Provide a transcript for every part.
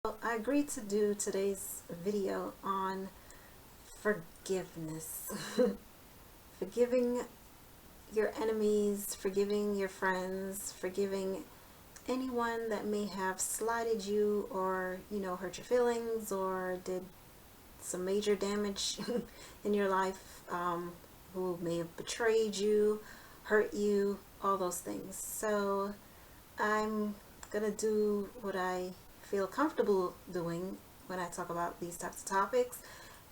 I agreed to do today's video on forgiveness. Forgiving your enemies, forgiving your friends, forgiving anyone that may have slighted you or, hurt your feelings or did some major damage in your life, who may have betrayed you, hurt you, all those things. So I'm gonna do what I feel comfortable doing when I talk about these types of topics,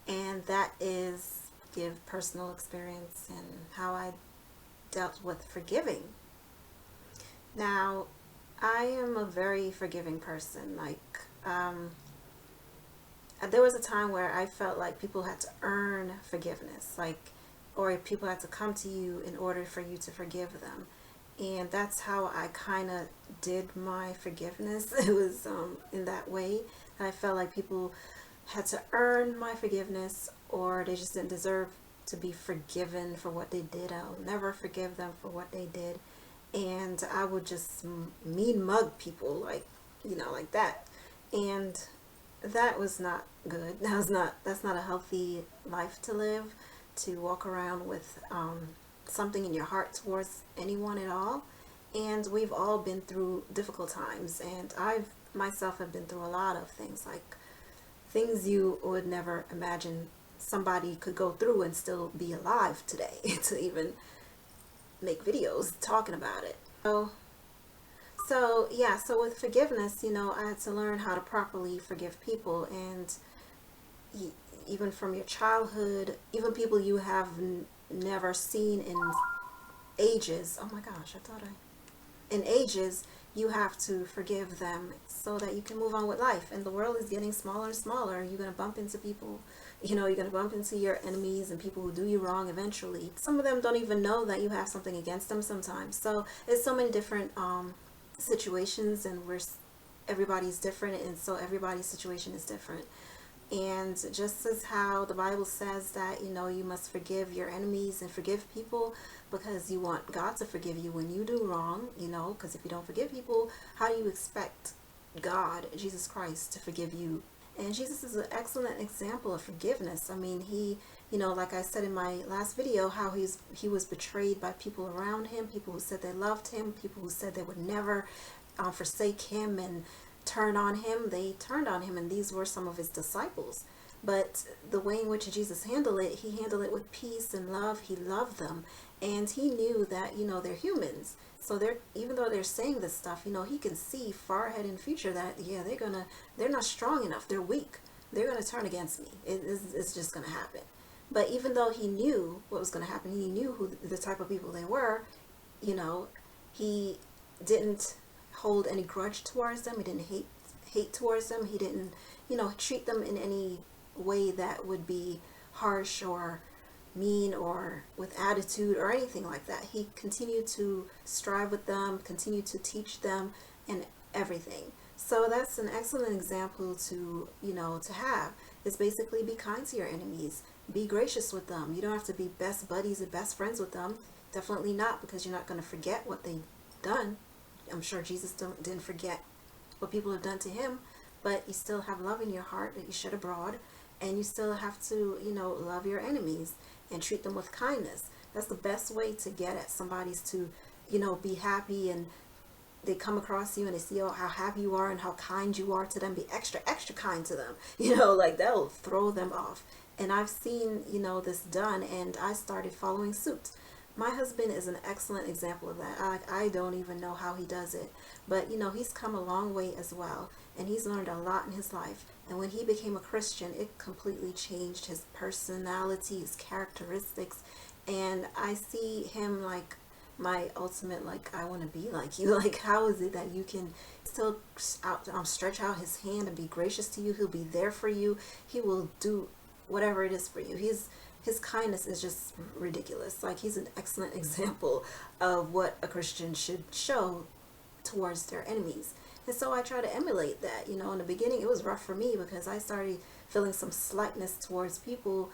and that is give personal experience and how I dealt with forgiving. Now, I am a very forgiving person. There was a time where I felt like people had to earn forgiveness, or people had to come to you in order for you to forgive them. And that's how I kind of did my forgiveness. It was in that way. I felt like people had to earn my forgiveness, or they just didn't deserve to be forgiven for what they did. I'll never forgive them for what they did. And I would just mean mug people, like that. And that was not good. That's not a healthy life to live, to walk around with something in your heart towards anyone at all. And we've all been through difficult times, and I've myself have been through a lot of things, like things you would never imagine somebody could go through and still be alive today to even make videos talking about it. So with forgiveness, I had to learn how to properly forgive people, and even from your childhood, even people you have never seen in ages. Oh my gosh, in ages, you have to forgive them so that you can move on with life. And the world is getting smaller and smaller. You're going to bump into people, you're going to bump into your enemies and people who do you wrong eventually. Some of them don't even know that you have something against them sometimes. So it's so many different situations, and everybody's different, and so everybody's situation is different. And just as how the Bible says that, you must forgive your enemies and forgive people because you want God to forgive you when you do wrong, because if you don't forgive people, how do you expect God, Jesus Christ, to forgive you? And Jesus is an excellent example of forgiveness. I mean, he, like I said in my last video, how he was betrayed by people around him, people who said they loved him, people who said they would never forsake him and turn on him. They turned on him, and these were some of his disciples. But the way in which Jesus handled it, he handled it with peace and love. He loved them, and he knew that they're humans. So even though they're saying this stuff, he can see far ahead in the future that they're not strong enough. They're weak. They're gonna turn against me. It's just gonna happen. But even though he knew what was gonna happen, he knew who the type of people they were. He didn't hold any grudge towards them. He didn't hate towards them. He didn't, treat them in any way that would be harsh or mean or with attitude or anything like that. He continued to strive with them, continued to teach them, and everything. So that's an excellent example to have. It's basically be kind to your enemies, be gracious with them. You don't have to be best buddies and best friends with them. Definitely not, because you're not going to forget what they've done. I'm sure Jesus didn't forget what people have done to him, but you still have love in your heart that you shed abroad, and you still have to, love your enemies and treat them with kindness. That's the best way to get at somebody's to, be happy, and they come across you and they see how happy you are and how kind you are to them. Be extra, extra kind to them, like that'll throw them off. And I've seen, this done, and I started following suit. My husband is an excellent example of that. I don't even know how he does it, but he's come a long way as well, and he's learned a lot in his life. And when he became a Christian, it completely changed his personality, his characteristics, and I see him like my ultimate, like, I want to be like you. Like, how is it that you can still stretch out his hand and be gracious to you? He'll be there for you. He will do whatever it is for you. His kindness is just ridiculous. Like, he's an excellent example of what a Christian should show towards their enemies. And so I try to emulate that. In the beginning it was rough for me because I started feeling some slightness towards people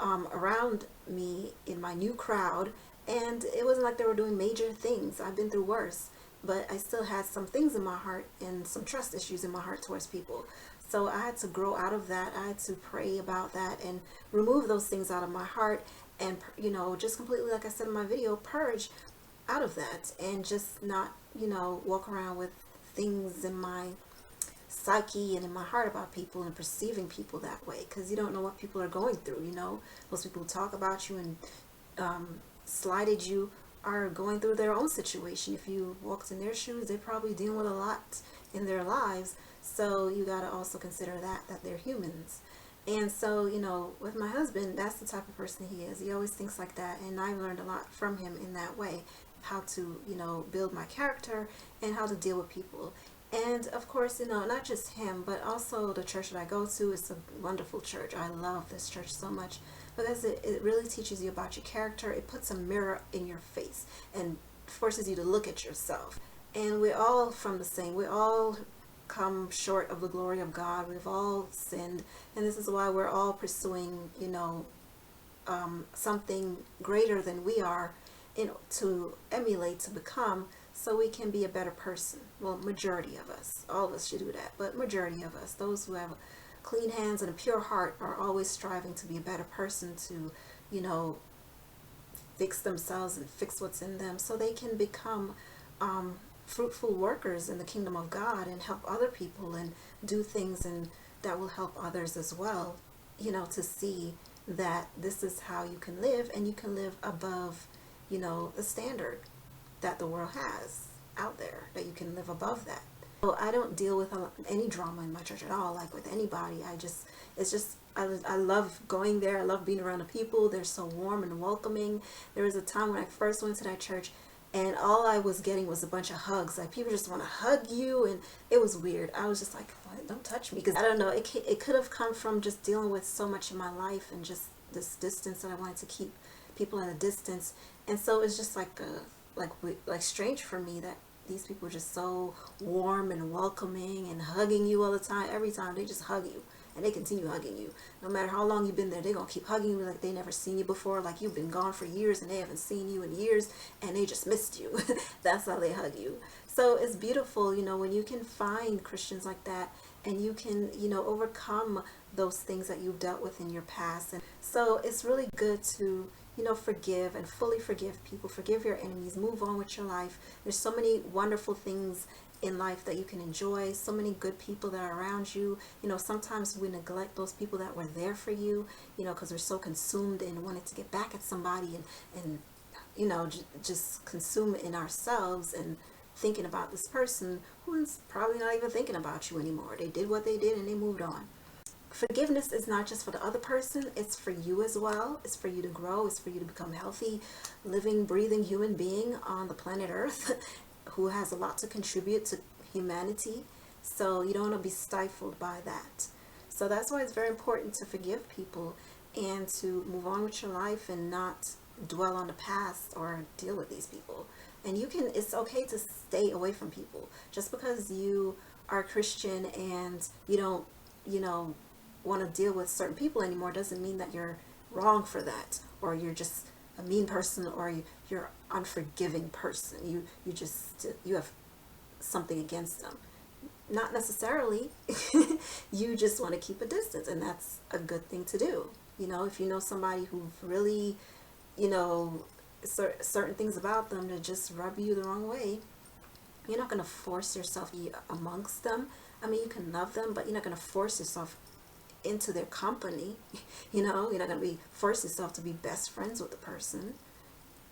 around me in my new crowd, and it wasn't like they were doing major things. I've been through worse, but I still had some things in my heart and some trust issues in my heart towards people. So I had to grow out of that. I had to pray about that and remove those things out of my heart, and just completely, like I said in my video, purge out of that, and just not walk around with things in my psyche and in my heart about people and perceiving people that way, because you don't know what people are going through. Those people who talk about you and slighted you are going through their own situation. If you walked in their shoes, they're probably dealing with a lot in their lives. So you got to also consider that they're humans. And so, with my husband, that's the type of person he is. He always thinks like that, and I've learned a lot from him in that way, how to build my character and how to deal with people. And of course, not just him, but also the church that I go to. It's a wonderful church. I love this church so much because it really teaches you about your character. It puts a mirror in your face and forces you to look at yourself. And we're all from the same. We all come short of the glory of God. We've all sinned, and this is why we're all pursuing, something greater than we are, to emulate, to become, so we can be a better person. Well, majority of us, all of us should do that, but majority of us, those who have clean hands and a pure heart, are always striving to be a better person, to, fix themselves and fix what's in them, so they can become fruitful workers in the kingdom of God and help other people and do things and that will help others as well, to see that this is how you can live, and you can live above, the standard that the world has out there, that you can live above that. So I don't deal with any drama in my church at all, like with anybody. I love going there. I love being around the people. They're so warm and welcoming. There was a time when I first went to that church, and all I was getting was a bunch of hugs. Like, people just want to hug you, and it was weird. I was just like, what? Don't touch me. Because I don't know, it could have come from just dealing with so much in my life and just this distance that I wanted to keep people at a distance. And so it's just like strange for me that these people are just so warm and welcoming and hugging you all the time. Every time they just hug you, and they continue hugging you. No matter how long you've been there, they're going to keep hugging you like they never seen you before, like you've been gone for years and they haven't seen you in years and they just missed you. That's how they hug you. So it's beautiful, when you can find Christians like that, and you can, overcome those things that you've dealt with in your past. And so it's really good to, forgive and fully forgive people, forgive your enemies, move on with your life. There's so many wonderful things in life that you can enjoy, so many good people that are around you. Sometimes we neglect those people that were there for you, because we're so consumed in wanting to get back at somebody and just consume in ourselves and thinking about this person who's probably not even thinking about you anymore. They did what they did and they moved on. Forgiveness is not just for the other person, it's for you as well. It's for you to grow. It's for you to become a healthy, living, breathing human being on the planet Earth who has a lot to contribute to humanity. So you don't want to be stifled by that. So that's why it's very important to forgive people and to move on with your life and not dwell on the past or deal with these people. And it's okay to stay away from people. Just because you are a Christian and you don't, want to deal with certain people anymore doesn't mean that you're wrong for that, or you're just a mean person, or you're unforgiving person. You have something against them. Not necessarily. You just want to keep a distance, and that's a good thing to do. If you know somebody who really, certain things about them that just rub you the wrong way, you're not going to force yourself amongst them. I mean, you can love them, but you're not going to force yourself into their company. You're not going to force yourself to be best friends with the person.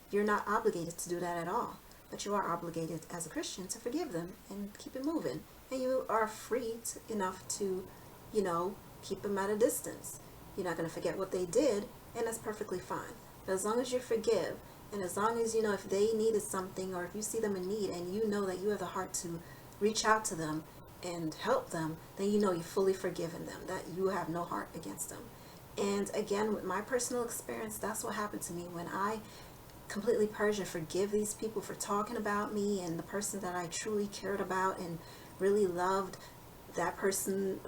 You're not obligated to do that at all, but you are obligated as a Christian to forgive them and keep it moving. And you are free enough to, keep them at a distance. You're not going to forget what they did, and that's perfectly fine. But as long as you forgive, and as long as, if they needed something, or if you see them in need and you know that you have the heart to reach out to them and help them, then you've fully forgiven them, that you have no heart against them. And again, with my personal experience, that's what happened to me when I completely purge and forgive these people for talking about me, and the person that I truly cared about and really loved, that person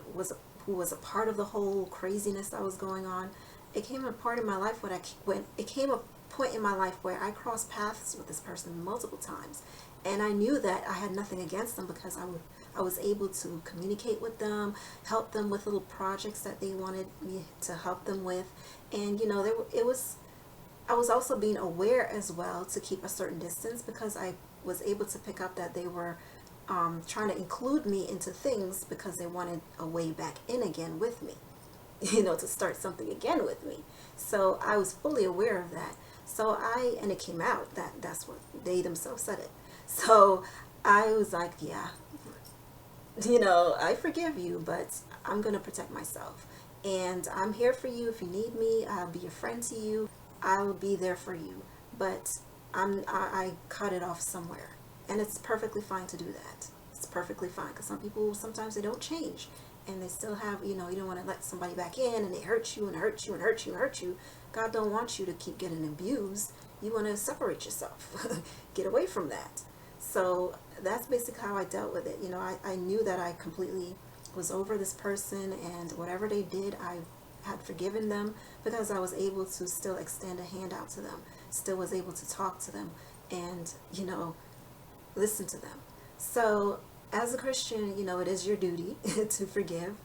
who was a part of the whole craziness that was going on. It came a part in my life when it came a point in my life where I crossed paths with this person multiple times, And I knew that I had nothing against them because I was able to communicate with them, help them with little projects that they wanted me to help them with. And you know, I was also being aware as well to keep a certain distance, because I was able to pick up that they were trying to include me into things because they wanted a way back in again with me, you know, to start something again with me. So I was fully aware of that. So and it came out that that's what they themselves said it. So I was like, yeah, you know, I forgive you, but I'm going to protect myself. And I'm here for you. If you need me, I'll be a friend to you. I'll be there for you. But I cut it off somewhere. And it's perfectly fine to do that. It's perfectly fine, because some people, sometimes they don't change. And they still have, you know, you don't want to let somebody back in and they hurt you and hurt you and hurt you and hurt you. God don't want you to keep getting abused. You want to separate yourself. Get away from that. So that's basically how I dealt with it. You know, I knew that I completely was over this person, and whatever they did, I had forgiven them, because I was able to still extend a hand out to them, still was able to talk to them and, you know, listen to them. So as a Christian, you know, it is your duty to forgive.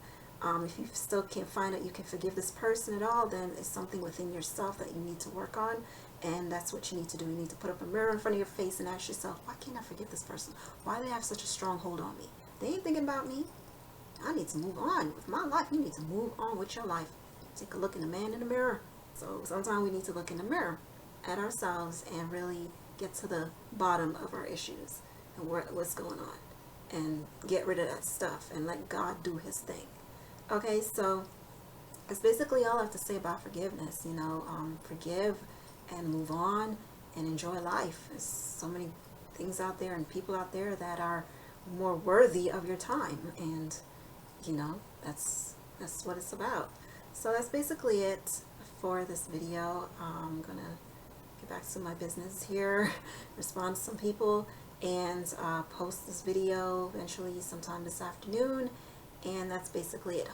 If you still can't find out you can forgive this person at all, then it's something within yourself that you need to work on. And that's what you need to do. You need to put up a mirror in front of your face and ask yourself, why can't I forgive this person? Why do they have such a strong hold on me? They ain't thinking about me. I need to move on with my life. You need to move on with your life. Take a look in the man in the mirror. So sometimes we need to look in the mirror at ourselves and really get to the bottom of our issues and what's going on, and get rid of that stuff and let God do his thing. Okay, so that's basically all I have to say about forgiveness. You know, forgive and move on and enjoy life. There's so many things out there and people out there that are more worthy of your time, and you know, that's what it's about. So that's basically it for this video. I'm gonna get back to my business here, respond to some people, and post this video eventually sometime this afternoon. And that's basically it.